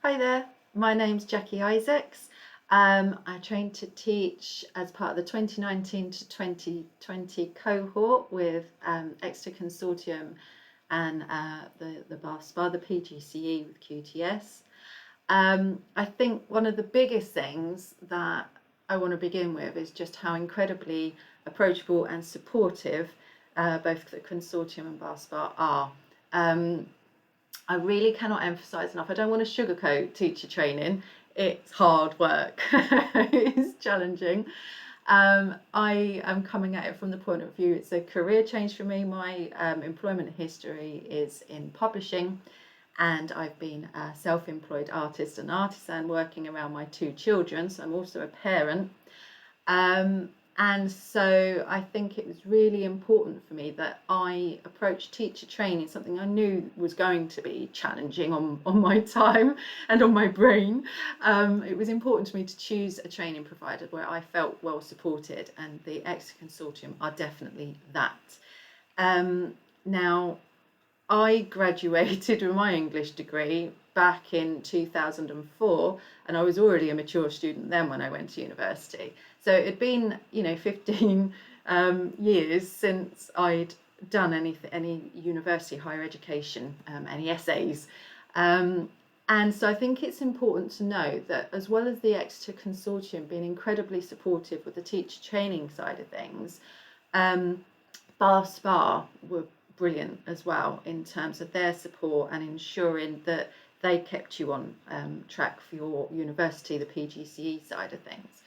Hi there, my name's Jacqui. I trained to teach as part of the 2019 to 2020 cohort with Exeter Consortium and the BASPA, the PGCE with QTS. I think one of the biggest things that I want to begin with is just how incredibly approachable and supportive both the Consortium and BASPA are. I really cannot emphasize enough. I don't want to sugarcoat teacher training. It's hard work. It's challenging. I am coming at it from the point of view, it's a career change for me. My employment history is in publishing, and I've been a self-employed artist and artisan working around my two children. So I'm also a parent. And so I think it was really important for me that I approached teacher training, something I knew was going to be challenging on my time and on my brain. It was important to me to choose a training provider where I felt well supported, and the Exeter Consortium are definitely that. Now, I graduated with my English degree back in 2004, and I was already a mature student then when I went to university. So it had been, 15 years since I'd done any university, higher education, any essays. And so I think it's important to know that as well as the Exeter Consortium being incredibly supportive with the teacher training side of things, BASPA were brilliant as well in terms of their support and ensuring that they kept you on track for your university, the PGCE side of things.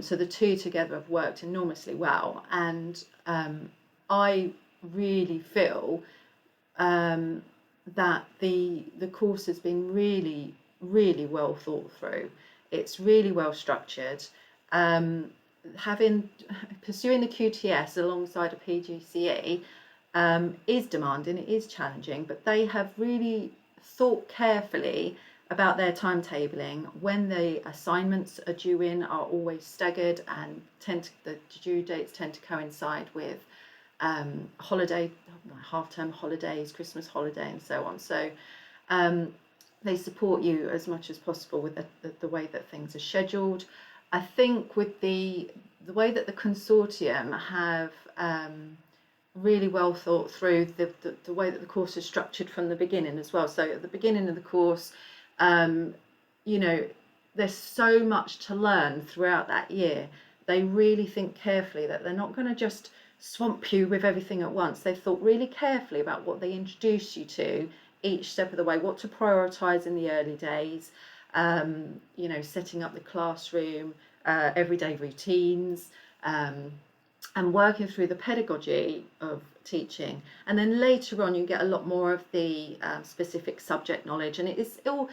So the two together have worked enormously well, and I really feel that the course has been really, really well thought through. It's really well structured. Pursuing the QTS alongside a PGCE is demanding, it is challenging, but they have really thought carefully about their timetabling. When the assignments are due in are always staggered, and the due dates tend to coincide with half-term holidays, Christmas holiday, and so on. So they support you as much as possible with the way that things are scheduled. I think with the way that the consortium have really well thought through the way that the course is structured from the beginning as well. So at the beginning of the course, there's so much to learn throughout that year. They really think carefully that they're not going to just swamp you with everything at once. They've thought really carefully about what they introduce you to each step of the way, what to prioritise in the early days, setting up the classroom, everyday routines, and working through the pedagogy of teaching. And then later on you get a lot more of the specific subject knowledge, and it's all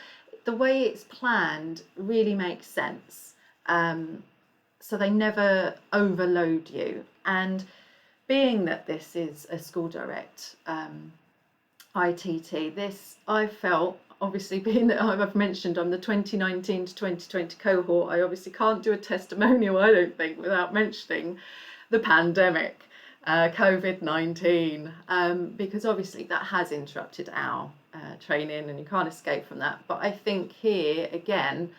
the way it's planned really makes sense. So they never overload you. And being that this is a school direct ITT, this I felt, obviously being that I've mentioned I'm the 2019 to 2020 cohort, I obviously can't do a testimonial, I don't think, without mentioning the pandemic, COVID-19, because obviously that has interrupted our training, and you can't escape from that. But I think here, again,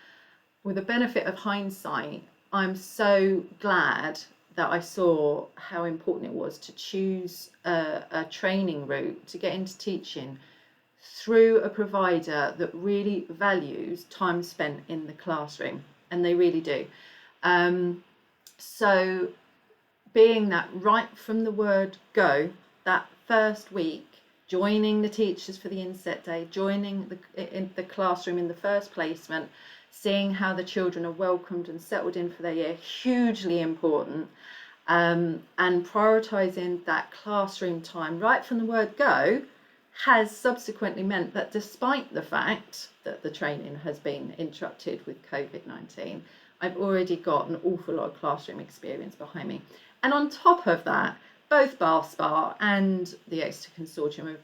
with the benefit of hindsight, I'm so glad that I saw how important it was to choose a training route to get into teaching through a provider that really values time spent in the classroom, and they really do. So being that right from the word go, that first week, joining the teachers for the inset day, joining in the classroom in the first placement, seeing how the children are welcomed and settled in for their year, hugely important. And prioritising that classroom time right from the word go has subsequently meant that despite the fact that the training has been interrupted with COVID-19, I've already got an awful lot of classroom experience behind me. And on top of that, both BASPA and the Exeter Consortium have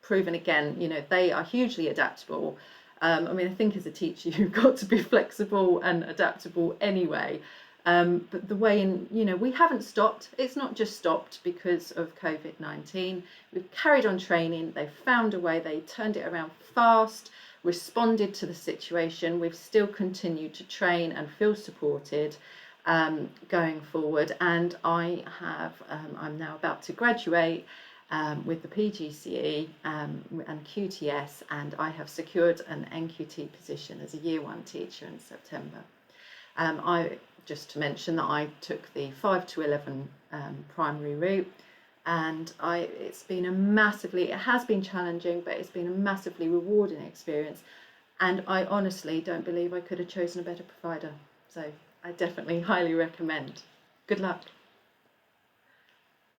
proven again, they are hugely adaptable. I think as a teacher, you've got to be flexible and adaptable anyway. But the way we haven't stopped. It's not just stopped because of COVID-19. We've carried on training. They've found a way. They turned it around fast. responded to the situation. We've still continued to train and feel supported going forward, and I'm now about to graduate with the PGCE and QTS, and I have secured an NQT position as a Year 1 teacher in September. Just to mention that I took the 5 to 11 primary route, and it has been challenging, but it's been a massively rewarding experience, and I honestly don't believe I could have chosen a better provider. So I definitely highly recommend. Good luck.